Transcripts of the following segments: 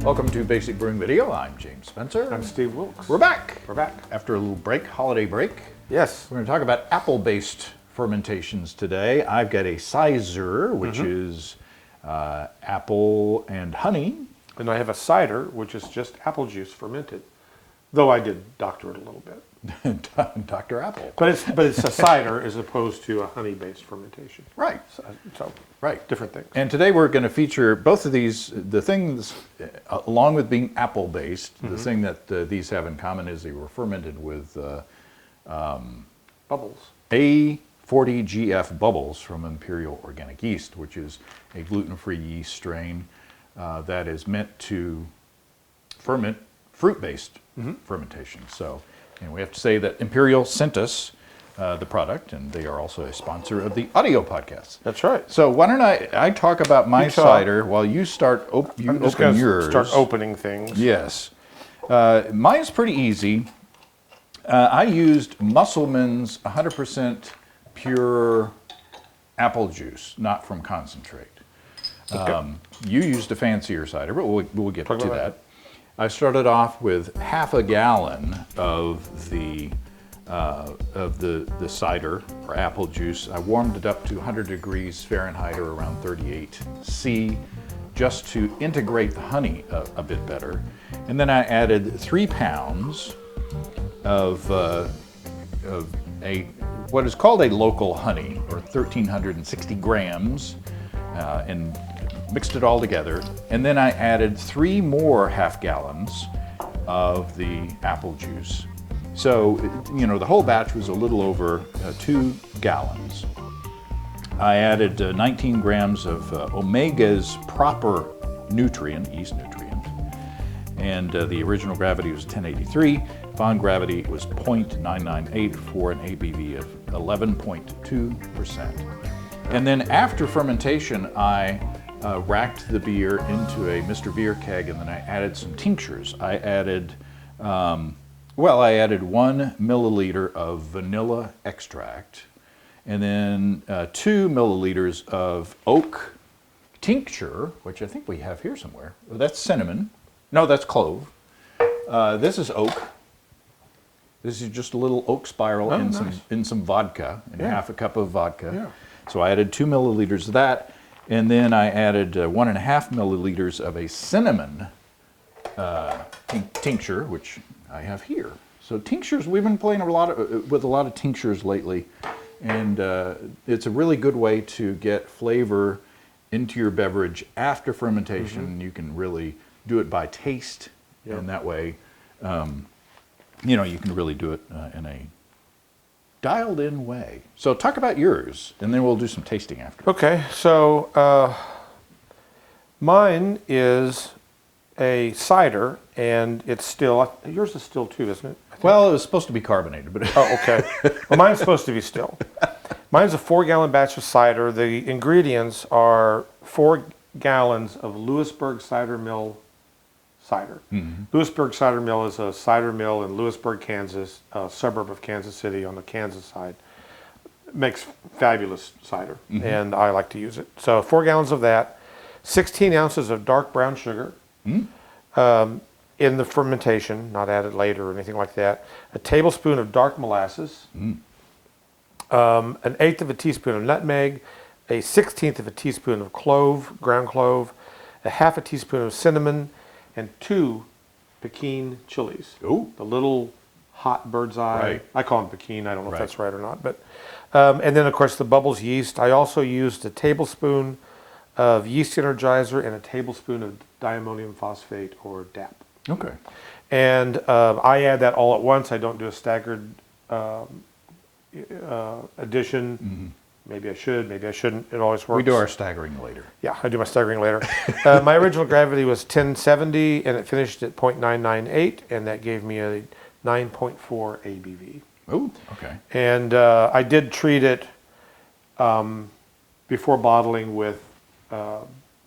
Welcome to Basic Brewing Video. I'm James Spencer. I'm Steve Wilkes. We're back. We're back. After a little break, holiday break. Yes. We're going to talk about apple-based fermentations today. I've got a Cider, which is apple and honey. And I have a cider, which is just apple juice fermented, though I did doctor it a little bit. Dr. Apple. But it's a cider as opposed to a honey-based fermentation. Right. So Right. different things. And today we're going to feature both of these. The things, along with being apple-based, the thing that these have in common is they were fermented with Bubbles. A40GF bubbles from Imperial Organic Yeast, which is a gluten-free yeast strain that is meant to ferment fruit-based fermentation. So, we have to say that Imperial sent us the product, and they are also a sponsor of the audio podcast. That's right. So why don't I talk about my cider while you start I'm just open yours. Start opening things. Yes. Mine's pretty easy. I used Musselman's 100% pure apple juice, not from concentrate. Okay. You used a fancier cider, but we'll get to about that. I started off with half a gallon of the cider or apple juice. I warmed it up to 100 degrees Fahrenheit or around 38 C just to integrate the honey a bit better. And then I added 3 pounds of what is called a local honey, or 1,360 grams, and mixed it all together. And then I added 3 more half gallons of the apple juice. So, the whole batch was a little over 2 gallons. I added 19 grams of Omega's proper nutrient, yeast nutrient, and the original gravity was 1083. Bond gravity was 0.998 for an ABV of 11.2%. And then after fermentation, I racked the beer into a Mr. Beer keg, and then I added some tinctures. I added 1 milliliter of vanilla extract, and then 2 milliliters of oak tincture, which I think we have here somewhere. That's cinnamon. No, that's clove. This is oak. This is just a little oak spiral in some vodka, half a cup of vodka. Yeah. So I added 2 milliliters of that, and then I added 1.5 milliliters of a cinnamon tincture, which I have here. So tinctures, we've been playing with a lot of tinctures lately, and it's a really good way to get flavor into your beverage after fermentation. You can really do it by taste, and that way, you can really do it in a dialed-in way. So talk about yours, and then we'll do some tasting after. Okay, so mine is a cider, and it's still, yours is still too, isn't it? Well, it was supposed to be carbonated, but Oh, okay. Well, mine's supposed to be still. Mine's a 4-gallon batch of cider. The ingredients are 4 gallons of Lewisburg Cider Mill cider. Lewisburg Cider Mill is a cider mill in Lewisburg, Kansas, a suburb of Kansas City on the Kansas side. Makes fabulous cider, and I like to use it. So 4 gallons of that, 16 ounces of dark brown sugar in the fermentation, not added later or anything like that. A tablespoon of dark molasses, an 1/8 of a teaspoon of nutmeg, a 1/16 of a teaspoon of clove, ground clove, a 1/2 a teaspoon of cinnamon, and 2 Pekin chilies. Ooh. The little hot bird's eye. Right. I call them Pekin. I don't know Right. if that's right or not. But and then, of course, the Bubbles yeast. I also used a tablespoon of yeast energizer and a tablespoon of diammonium phosphate, or DAP. Okay. And I add that all at once. I don't do a staggered addition. Maybe I should, maybe I shouldn't. It always works. We do our staggering later. Yeah, I do my staggering later. My original gravity was 1070, and it finished at 0.998, and that gave me a 9.4 ABV. Oh, okay. And I did treat it before bottling with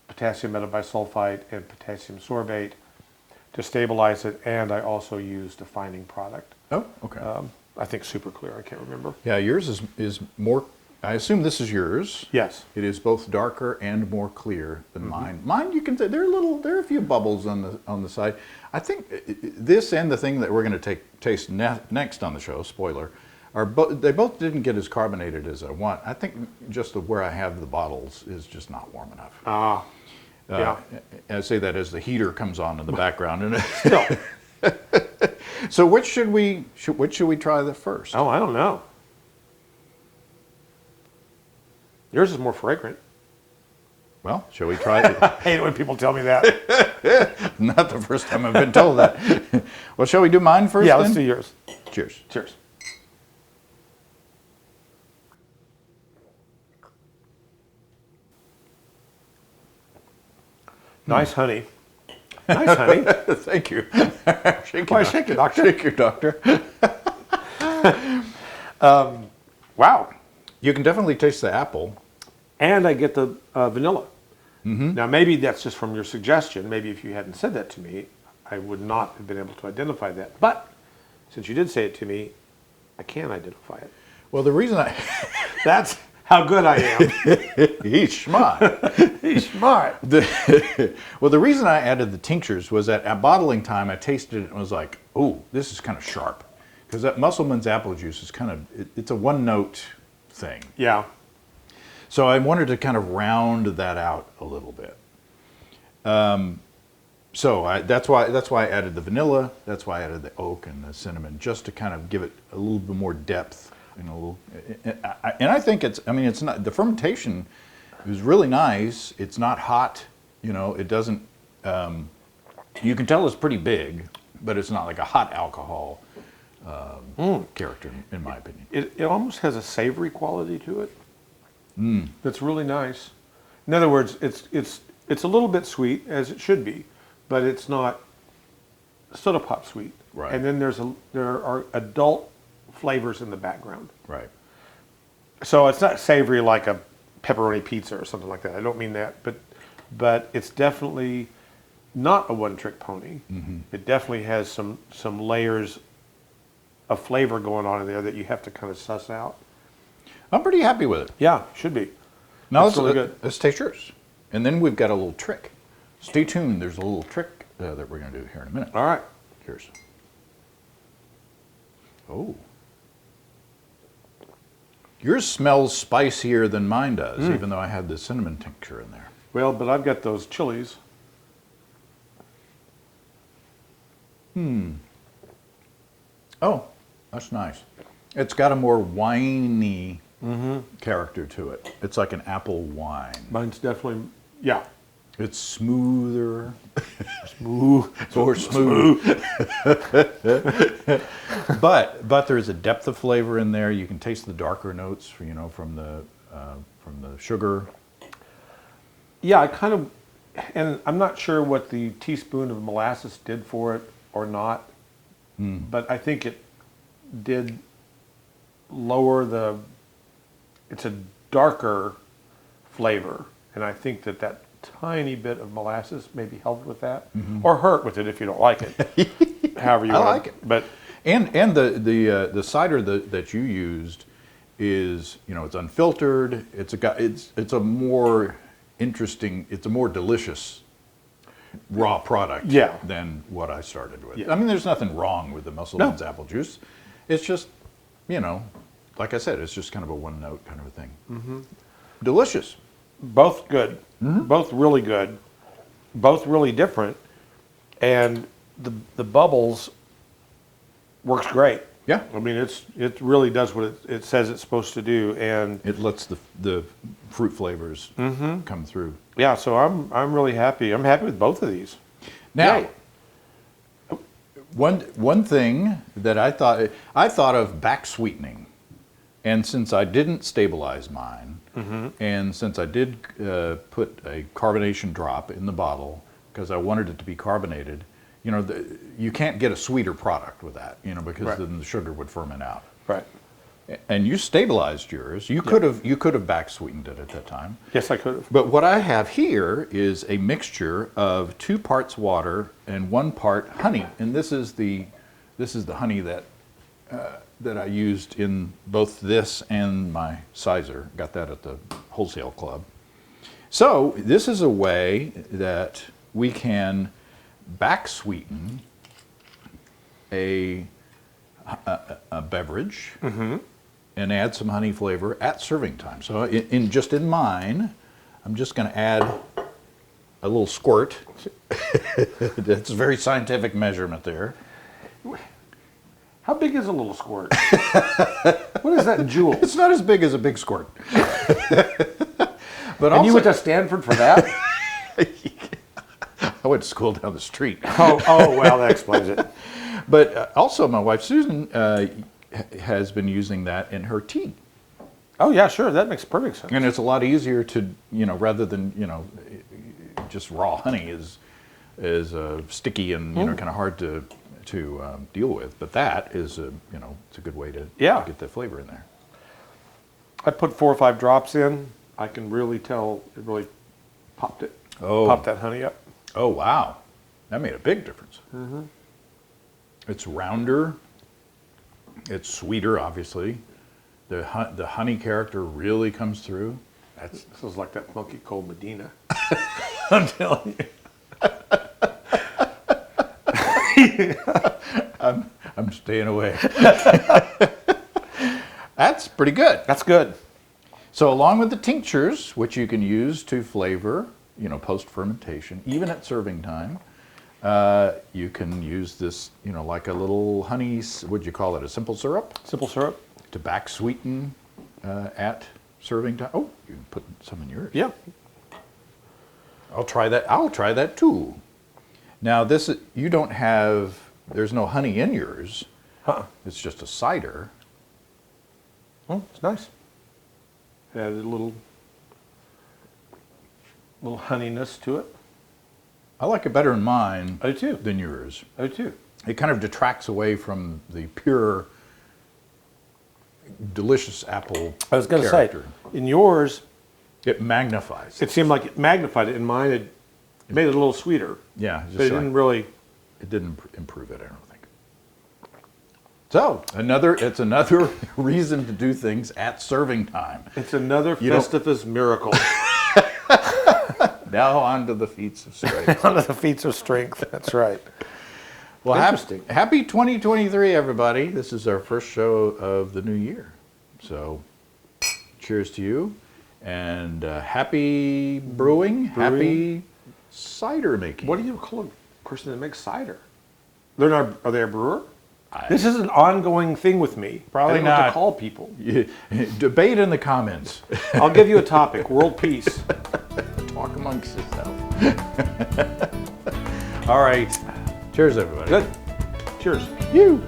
potassium metabisulfite and potassium sorbate to stabilize it, and I also used a fining product. Oh, okay. I think Super Clear, I can't remember. Yeah, yours is more I assume this is yours. Yes. It is both darker and more clear than mine. Mine, you can there are a few bubbles on the side. I think this and the thing that we're going to taste next on the show, spoiler, they both didn't get as carbonated as I want. I think just where I have the bottles is just not warm enough. Yeah. I say that as the heater comes on in the background. And No. so which should we try the first? Oh, I don't know. Yours is more fragrant. Well, shall we try it? I hate it when people tell me that. Not the first time I've been told that. Well, shall we do mine first? Yeah, then? let's do yours. Cheers. Cheers. Nice honey. Nice honey. Thank you. Shake Why, shake it, doctor. Shake your doctor. Wow. You can definitely taste the apple. And I get the vanilla. Now, maybe that's just from your suggestion. Maybe if you hadn't said that to me, I would not have been able to identify that. But since you did say it to me, I can identify it. Well, the reason That's how good I am. he's smart. He's smart. Well, the reason I added the tinctures was that at bottling time, I tasted it and was like, "Oh, this is kind of sharp," because that Musselman's apple juice is it's a one-note thing. Yeah. So I wanted to kind of round that out a little bit. That's why I added the vanilla. That's why I added the oak and the cinnamon, just to kind of give it a little bit more depth and a little. And I think it's not, the fermentation is really nice. It's not hot. It doesn't. You can tell it's pretty big, but it's not like a hot alcohol character, in my opinion. It almost has a savory quality to it. That's really nice. In other words, it's a little bit sweet, as it should be, but it's not soda pop sweet. Right. And then there are adult flavors in the background. Right. So it's not savory like a pepperoni pizza or something like that. I don't mean that, but it's definitely not a one-trick pony. It definitely has some layers of flavor going on in there that you have to kind of suss out. I'm pretty happy with it. Yeah, should be. Now That's really good. Let's taste yours. And then we've got a little trick. Stay tuned. There's a little trick that we're going to do here in a minute. All right. Cheers. Oh. Yours smells spicier than mine does, even though I had the cinnamon tincture in there. Well, but I've got those chilies. Oh, that's nice. It's got a more winey character to it. It's like an apple wine. Mine's definitely, yeah. It's smoother. Smooth. More smooth. but there's a depth of flavor in there. You can taste the darker notes, from the sugar. Yeah, and I'm not sure what the teaspoon of molasses did for it or not, but I think it did lower it's a darker flavor, and I think that tiny bit of molasses maybe helped with that, or hurt with it if you don't like it. However you want. I like it. But and the cider that you used is, it's unfiltered. It's a more interesting. It's a more delicious raw product. Yeah. Than what I started with. Yeah. I mean, there's nothing wrong with the Musselman's apple juice. It's just, like I said, it's just kind of a one note kind of a thing. Delicious. both good, both really good, both really different, and the bubbles works great. Yeah. I mean, it really does what it says it's supposed to do, and It lets the fruit flavors come through. yeah. So I'm really happy. I'm happy with both of these. Now, Yay. one thing that I thought of backsweetening, and since I didn't stabilize mine, and since I did put a carbonation drop in the bottle because I wanted it to be carbonated, you can't get a sweeter product with that, because Right. then the sugar would ferment out. Right. And you stabilized yours. You could have back sweetened it at that time. Yes, I could have. But what I have here is a mixture of 2 parts water and 1 part honey. And this is the honey that that I used in both this and my Cider. Got that at the wholesale club. So this is a way that we can back sweeten a beverage and add some honey flavor at serving time. So in mine, I'm just going to add a little squirt. That's a very scientific measurement there. How big is a little squirt? What is that in joules? It's not as big as a big squirt. But And you went to Stanford for that? I went to school down the street. Oh, well, that explains it. But also, my wife Susan has been using that in her tea, Oh, yeah, sure. That makes perfect sense. and it's a lot easier to, rather than just raw honey is sticky and kind of hard to deal with. But that is it's a good way to get the flavor in there. I put 4 or 5 drops in. I can really tell it really popped it. Oh. Popped that honey up. Oh wow, that made a big difference. It's rounder. It's sweeter, obviously. The honey character really comes through. This is like that Monkey Cold Medina. I'm telling you. I'm staying away. That's pretty good. That's good. So along with the tinctures, which you can use to flavor, post-fermentation, even at serving time, you can use this, like a little honey, what'd you call it, a simple syrup? Simple syrup. To back sweeten at serving time. Oh, you can put some in yours. Yeah. I'll try that too. Now there's no honey in yours. It's just a cider. Oh, it's nice. Added a little honeyness to it. I like it better in mine I do too. than yours. I do too. It kind of detracts away from the pure, delicious apple I was going to say, character. in yours, It magnifies. it seemed like it magnified it. In mine, it made it a little sweeter. Yeah, But it didn't really. It didn't improve it, I don't think. So it's another reason to do things at serving time. It's another Festivus miracle. Now on to the feats of strength. One of the feats of strength. That's right. Well, Interesting. Happy 2023, everybody. This is our first show of the new year. So cheers to you. And happy brewing, happy cider making. What do you call a person that makes cider? They're not. Are they a brewer? This is an ongoing thing with me. Probably I don't know what not. to call people. Debate in the comments. I'll give you a topic: world peace. Talk amongst yourself. All right. Cheers, everybody. Good. Cheers. You.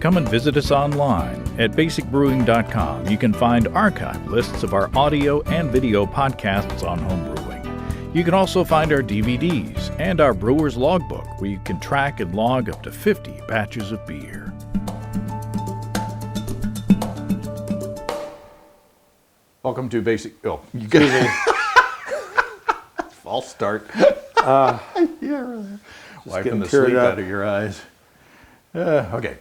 Come and visit us online at basicbrewing.com. You can find archive lists of our audio and video podcasts on homebrewing. You can also find our DVDs and our brewer's logbook, where you can track and log up to 50 batches of beer. Welcome to Basic... Oh, you got false start. Yeah, really. Wiping the sleep out of your eyes. Okay.